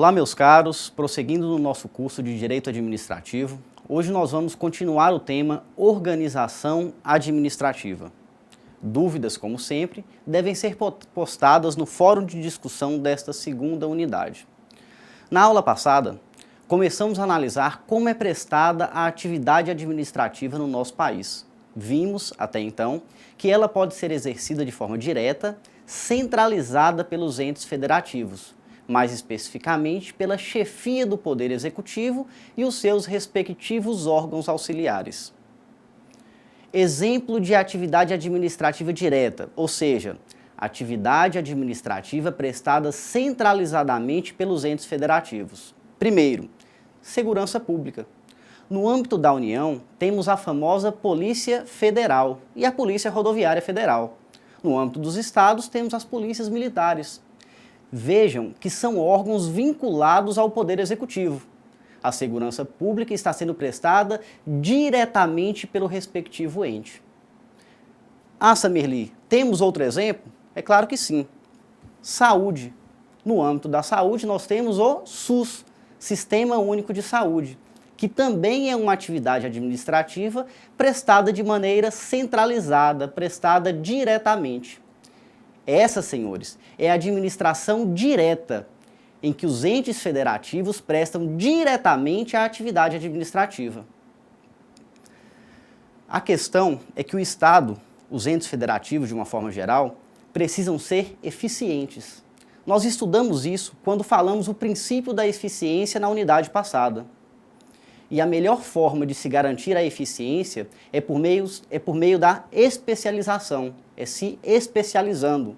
Olá, meus caros, prosseguindo no nosso curso de Direito Administrativo, hoje nós vamos continuar o tema Organização Administrativa. Dúvidas, como sempre, devem ser postadas no fórum de discussão desta segunda unidade. Na aula passada, começamos a analisar como é prestada a atividade administrativa no nosso país. Vimos, até então, que ela pode ser exercida de forma direta, centralizada pelos entes federativos, mais especificamente pela chefia do Poder Executivo e os seus respectivos órgãos auxiliares. Exemplo de atividade administrativa direta, ou seja, atividade administrativa prestada centralizadamente pelos entes federativos. Primeiro, segurança pública. No âmbito da União, temos a famosa Polícia Federal e a Polícia Rodoviária Federal. No âmbito dos estados, temos as polícias militares. Vejam que são órgãos vinculados ao Poder Executivo. A segurança pública está sendo prestada diretamente pelo respectivo ente. Ah, Samirli, temos outro exemplo? É claro que sim. Saúde. No âmbito da saúde, nós temos o SUS, Sistema Único de Saúde, que também é uma atividade administrativa prestada de maneira centralizada, prestada diretamente. Essa, senhores, é a administração direta, em que os entes federativos prestam diretamente a atividade administrativa. A questão é que o Estado, os entes federativos de uma forma geral, precisam ser eficientes. Nós estudamos isso quando falamos o princípio da eficiência na unidade passada. E a melhor forma de se garantir a eficiência é por meio da especialização, é se especializando.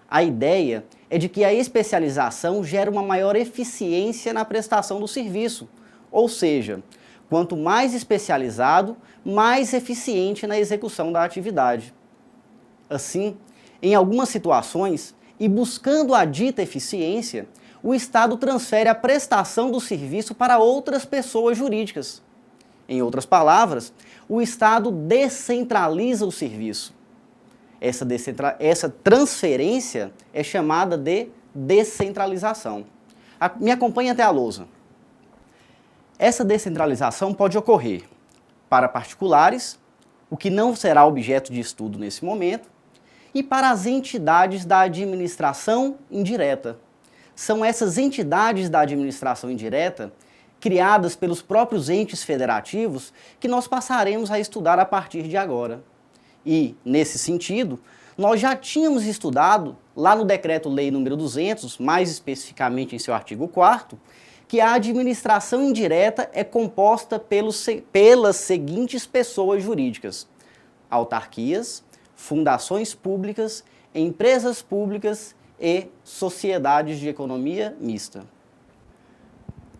A ideia é de que a especialização gera uma maior eficiência na prestação do serviço, ou seja, quanto mais especializado, mais eficiente na execução da atividade. Assim, em algumas situações, e buscando a dita eficiência, o Estado transfere a prestação do serviço para outras pessoas jurídicas. Em outras palavras, o Estado descentraliza o serviço. Essa transferência é chamada de descentralização. Me acompanhe até a lousa. Essa descentralização pode ocorrer para particulares, o que não será objeto de estudo nesse momento, e para as entidades da administração indireta. São essas entidades da administração indireta, criadas pelos próprios entes federativos, que nós passaremos a estudar a partir de agora. E, nesse sentido, nós já tínhamos estudado, lá no Decreto-Lei nº 200, mais especificamente em seu artigo 4º, que a administração indireta é composta pelas seguintes pessoas jurídicas: autarquias, fundações públicas, empresas públicas e sociedades de economia mista.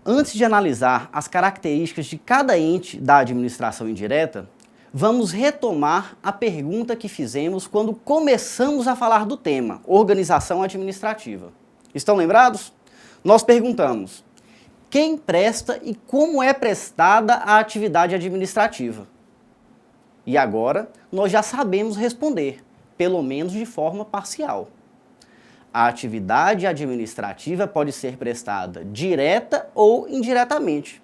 Antes de analisar as características de cada ente da administração indireta, vamos retomar a pergunta que fizemos quando começamos a falar do tema, organização administrativa. Estão lembrados? Nós perguntamos: quem presta e como é prestada a atividade administrativa? E agora nós já sabemos responder, pelo menos de forma parcial. A atividade administrativa pode ser prestada direta ou indiretamente.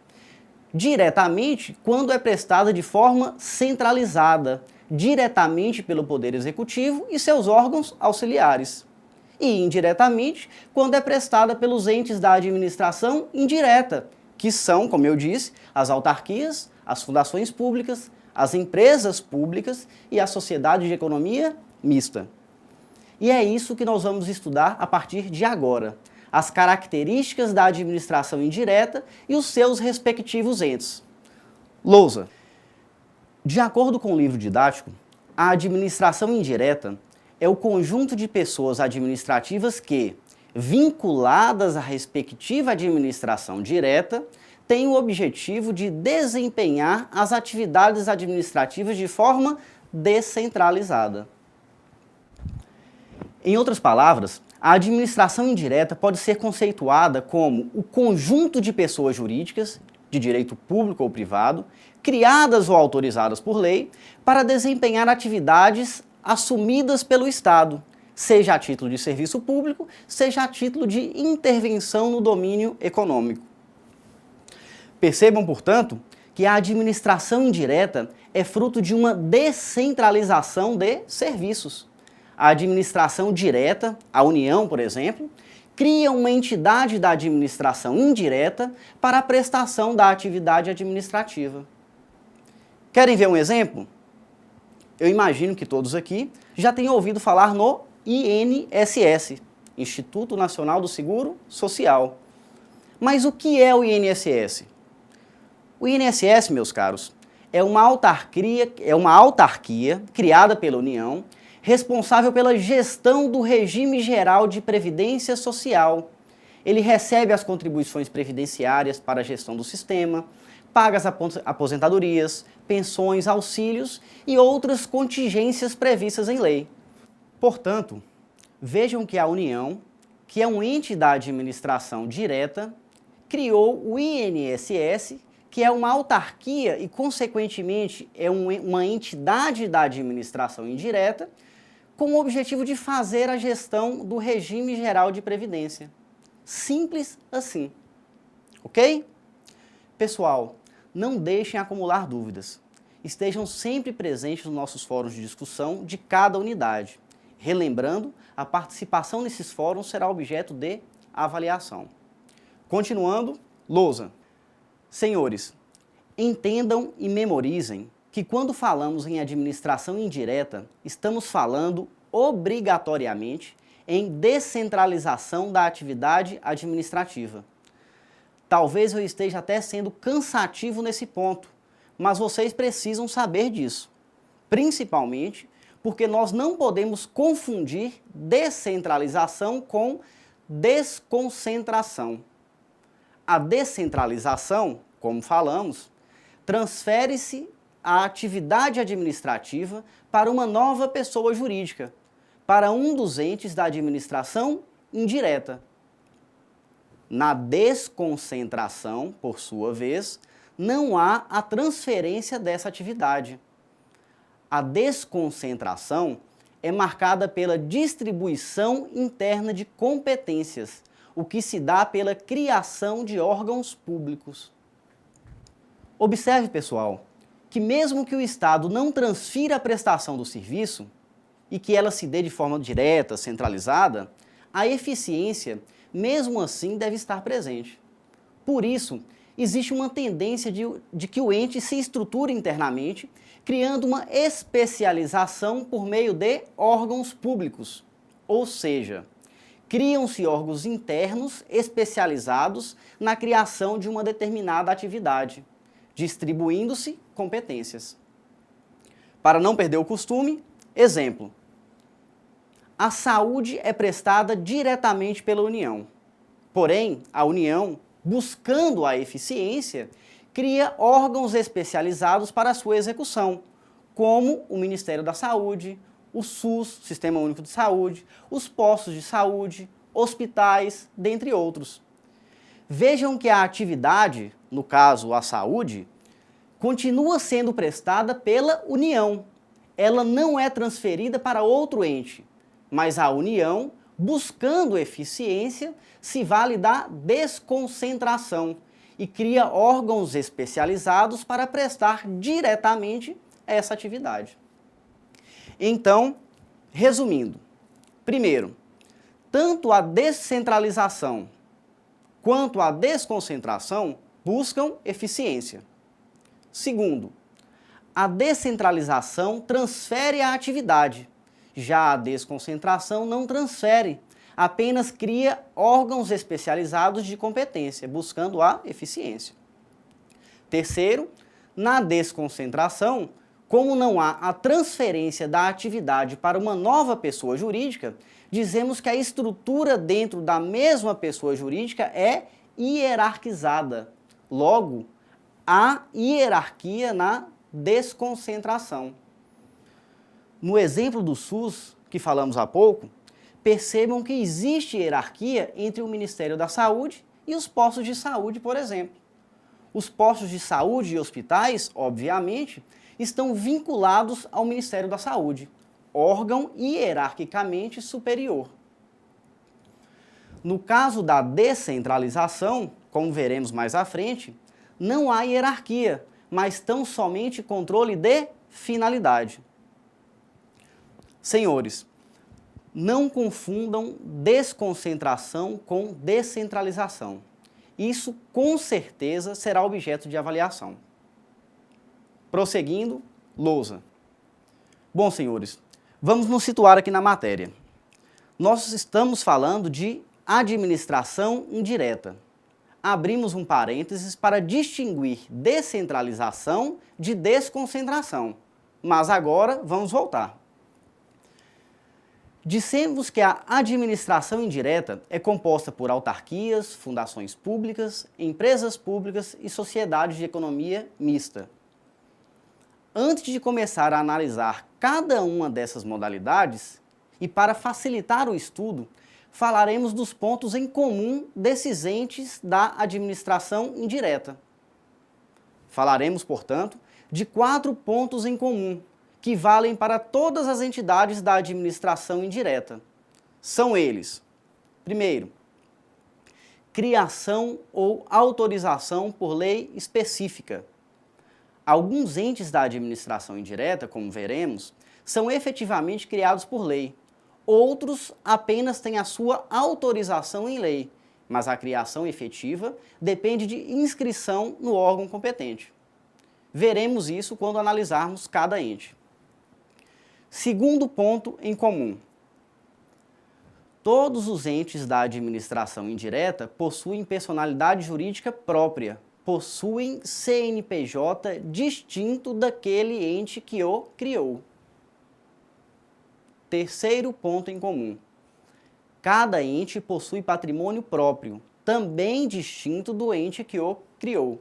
Diretamente, quando é prestada de forma centralizada, diretamente pelo Poder Executivo e seus órgãos auxiliares. E indiretamente, quando é prestada pelos entes da administração indireta, que são, como eu disse, as autarquias, as fundações públicas, as empresas públicas e a sociedade de economia mista. E é isso que nós vamos estudar a partir de agora: as características da administração indireta e os seus respectivos entes. Lousa. De acordo com o livro didático, a administração indireta é o conjunto de pessoas administrativas que, vinculadas à respectiva administração direta, têm o objetivo de desempenhar as atividades administrativas de forma descentralizada. Em outras palavras, a administração indireta pode ser conceituada como o conjunto de pessoas jurídicas, de direito público ou privado, criadas ou autorizadas por lei, para desempenhar atividades assumidas pelo Estado, seja a título de serviço público, seja a título de intervenção no domínio econômico. Percebam, portanto, que a administração indireta é fruto de uma descentralização de serviços. A administração direta, a União, por exemplo, cria uma entidade da administração indireta para a prestação da atividade administrativa. Querem ver um exemplo? Eu imagino que todos aqui já tenham ouvido falar no INSS, Instituto Nacional do Seguro Social. Mas o que é o INSS? O INSS, meus caros, é uma autarquia criada pela União, responsável pela gestão do regime geral de previdência social. Ele recebe as contribuições previdenciárias para a gestão do sistema, paga as aposentadorias, pensões, auxílios e outras contingências previstas em lei. Portanto, vejam que a União, que é um ente da administração direta, criou o INSS, que é uma autarquia e, consequentemente, é uma entidade da administração indireta, com o objetivo de fazer a gestão do regime geral de previdência. Simples assim. Ok? Pessoal, não deixem acumular dúvidas. Estejam sempre presentes nos nossos fóruns de discussão de cada unidade. Relembrando, a participação nesses fóruns será objeto de avaliação. Continuando, lousa. Senhores, entendam e memorizem que quando falamos em administração indireta, estamos falando obrigatoriamente em descentralização da atividade administrativa. Talvez eu esteja até sendo cansativo nesse ponto, mas vocês precisam saber disso, principalmente porque nós não podemos confundir descentralização com desconcentração. A descentralização, como falamos, transfere-se a atividade administrativa para uma nova pessoa jurídica, para um dos entes da administração indireta. Na desconcentração, por sua vez, não há a transferência dessa atividade. A desconcentração é marcada pela distribuição interna de competências, o que se dá pela criação de órgãos públicos. Observe, pessoal, que mesmo que o Estado não transfira a prestação do serviço e que ela se dê de forma direta, centralizada, a eficiência, mesmo assim, deve estar presente. Por isso, existe uma tendência de que o ente se estruture internamente, criando uma especialização por meio de órgãos públicos, ou seja, criam-se órgãos internos especializados na criação de uma determinada atividade, distribuindo-se competências. Para não perder o costume, exemplo. A saúde é prestada diretamente pela União. Porém, a União, buscando a eficiência, cria órgãos especializados para a sua execução, como o Ministério da Saúde, o SUS, Sistema Único de Saúde, os postos de saúde, hospitais, dentre outros. Vejam que a atividade, no caso a saúde, continua sendo prestada pela União. Ela não é transferida para outro ente, mas a União, buscando eficiência, se vale da desconcentração e cria órgãos especializados para prestar diretamente essa atividade. Então, resumindo, primeiro, tanto a descentralização quanto a desconcentração buscam eficiência. Segundo, a descentralização transfere a atividade, já a desconcentração não transfere, apenas cria órgãos especializados de competência, buscando a eficiência. Terceiro, na desconcentração, como não há a transferência da atividade para uma nova pessoa jurídica, dizemos que a estrutura dentro da mesma pessoa jurídica é hierarquizada. Logo, há hierarquia na desconcentração. No exemplo do SUS, que falamos há pouco, percebam que existe hierarquia entre o Ministério da Saúde e os postos de saúde, por exemplo. Os postos de saúde e hospitais, obviamente, estão vinculados ao Ministério da Saúde. órgão hierarquicamente superior. No caso da descentralização, como veremos mais à frente, não há hierarquia, mas tão somente controle de finalidade. Senhores, não confundam desconcentração com descentralização. Isso, com certeza, será objeto de avaliação. Prosseguindo, lousa. Bom, senhores, vamos nos situar aqui na matéria. Nós estamos falando de administração indireta. Abrimos um parênteses para distinguir descentralização de desconcentração. Mas agora vamos voltar. Dissemos que a administração indireta é composta por autarquias, fundações públicas, empresas públicas e sociedades de economia mista. Antes de começar a analisar cada uma dessas modalidades, e para facilitar o estudo, falaremos dos pontos em comum desses entes da administração indireta. Falaremos, portanto, de 4 pontos em comum, que valem para todas as entidades da administração indireta. São eles: primeiro, criação ou autorização por lei específica. Alguns entes da administração indireta, como veremos, são efetivamente criados por lei. Outros apenas têm a sua autorização em lei, mas a criação efetiva depende de inscrição no órgão competente. Veremos isso quando analisarmos cada ente. Segundo ponto em comum. Todos os entes da administração indireta possuem personalidade jurídica própria, possuem CNPJ distinto daquele ente que o criou. Terceiro ponto em comum. Cada ente possui patrimônio próprio, também distinto do ente que o criou.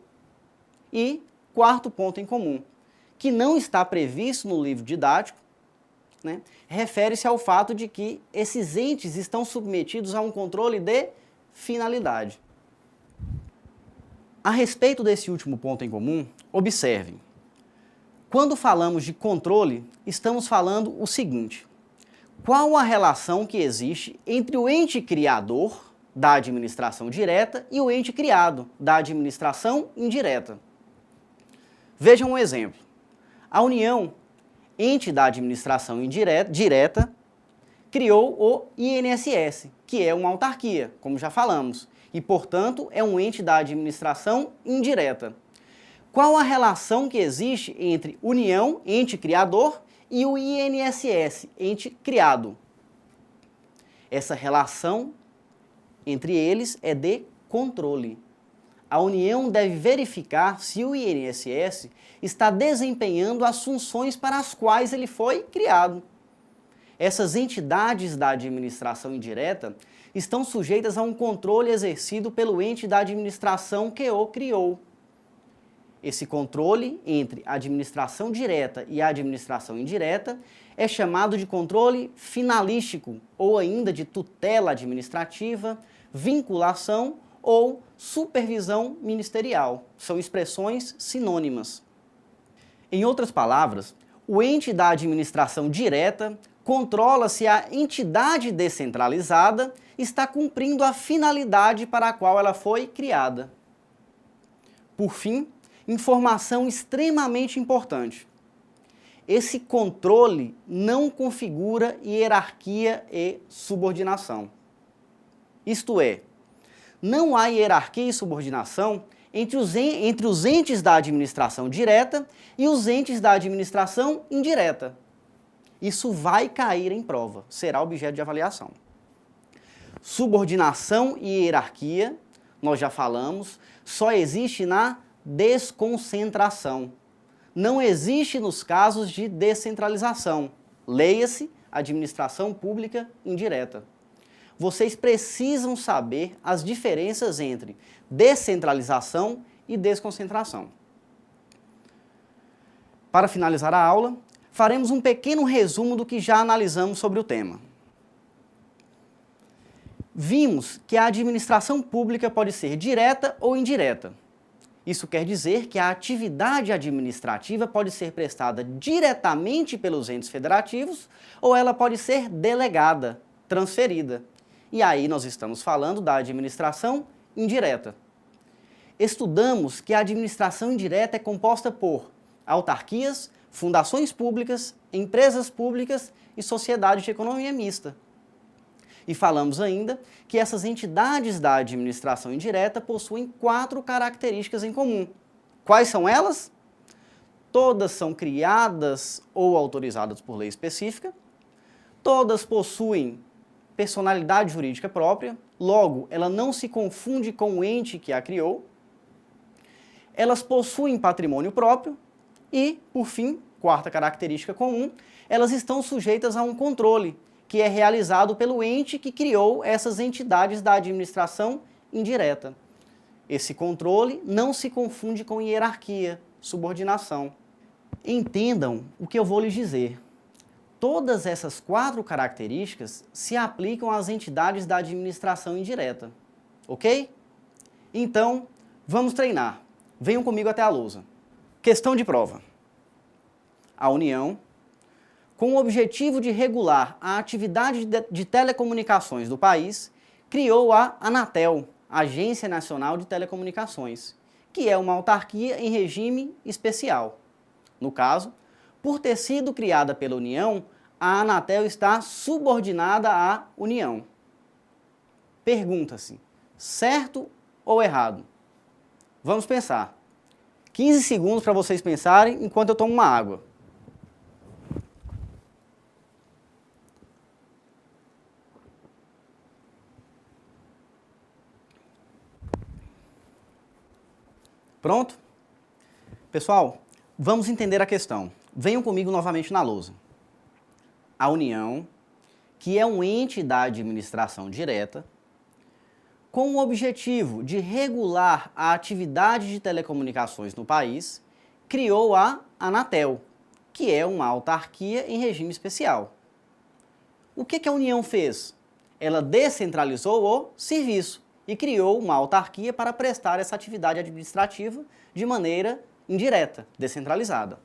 E quarto ponto em comum, que não está previsto no livro didático, refere-se ao fato de que esses entes estão submetidos a um controle de finalidade. A respeito desse último ponto em comum, observem. Quando falamos de controle, estamos falando o seguinte: qual a relação que existe entre o ente criador da administração direta e o ente criado da administração indireta? Vejam um exemplo. A União, ente da administração direta, criou o INSS, que é uma autarquia, como já falamos, e, portanto, é um ente da administração indireta. Qual a relação que existe entre União, ente criador, e o INSS, ente criado? Essa relação entre eles é de controle. A União deve verificar se o INSS está desempenhando as funções para as quais ele foi criado. Essas entidades da administração indireta estão sujeitas a um controle exercido pelo ente da administração que o criou. Esse controle entre a administração direta e a administração indireta é chamado de controle finalístico, ou ainda de tutela administrativa, vinculação ou supervisão ministerial. São expressões sinônimas. Em outras palavras, o ente da administração direta controla se a entidade descentralizada está cumprindo a finalidade para a qual ela foi criada. Por fim, informação extremamente importante. Esse controle não configura hierarquia e subordinação. Isto é, não há hierarquia e subordinação entre os entes da administração direta e os entes da administração indireta. Isso vai cair em prova, será objeto de avaliação. Subordinação e hierarquia, nós já falamos, só existe na desconcentração. Não existe nos casos de descentralização. Leia-se administração pública indireta. Vocês precisam saber as diferenças entre descentralização e desconcentração. Para finalizar a aula, faremos um pequeno resumo do que já analisamos sobre o tema. Vimos que a administração pública pode ser direta ou indireta. Isso quer dizer que a atividade administrativa pode ser prestada diretamente pelos entes federativos ou ela pode ser delegada, transferida. E aí nós estamos falando da administração indireta. Estudamos que a administração indireta é composta por autarquias, fundações públicas, empresas públicas e sociedade de economia mista. E falamos ainda que essas entidades da administração indireta possuem 4 características em comum. Quais são elas? Todas são criadas ou autorizadas por lei específica, todas possuem personalidade jurídica própria, logo, ela não se confunde com o ente que a criou, elas possuem patrimônio próprio e, por fim, 4ª característica comum, elas estão sujeitas a um controle, que é realizado pelo ente que criou essas entidades da administração indireta. Esse controle não se confunde com hierarquia, subordinação. Entendam o que eu vou lhes dizer. Todas essas 4 características se aplicam às entidades da administração indireta, ok? Então, vamos treinar. Venham comigo até a lousa. Questão de prova. A União, com o objetivo de regular a atividade de telecomunicações do país, criou a Anatel, Agência Nacional de Telecomunicações, que é uma autarquia em regime especial. No caso, por ter sido criada pela União, a Anatel está subordinada à União. Pergunta-se, certo ou errado? Vamos pensar. 15 segundos para vocês pensarem enquanto eu tomo uma água. Pronto? Pessoal, vamos entender a questão. Venham comigo novamente na lousa. A União, que é um ente da administração direta, com o objetivo de regular a atividade de telecomunicações no país, criou a Anatel, que é uma autarquia em regime especial. O que a União fez? Ela descentralizou o serviço e criou uma autarquia para prestar essa atividade administrativa de maneira indireta, descentralizada.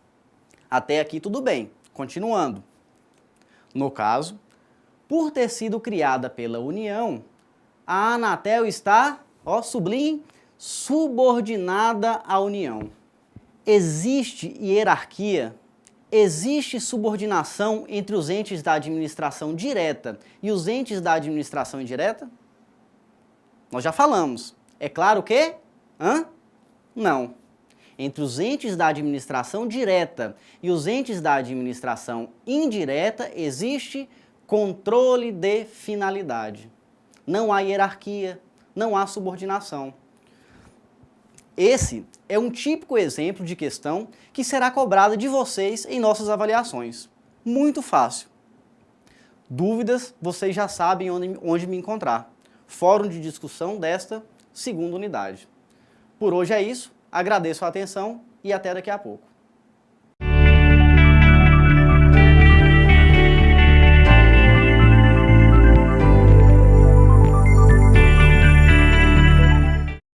Até aqui tudo bem. Continuando. No caso, por ter sido criada pela União, a Anatel está, sublinhe, subordinada à União. Existe hierarquia, existe subordinação entre os entes da administração direta e os entes da administração indireta? Nós já falamos. É claro que? Não. Entre os entes da administração direta e os entes da administração indireta existe controle de finalidade. Não há hierarquia, não há subordinação. Esse é um típico exemplo de questão que será cobrada de vocês em nossas avaliações. Muito fácil. Dúvidas, vocês já sabem onde me encontrar. Fórum de discussão desta 2ª unidade. Por hoje é isso, agradeço a atenção e até daqui a pouco.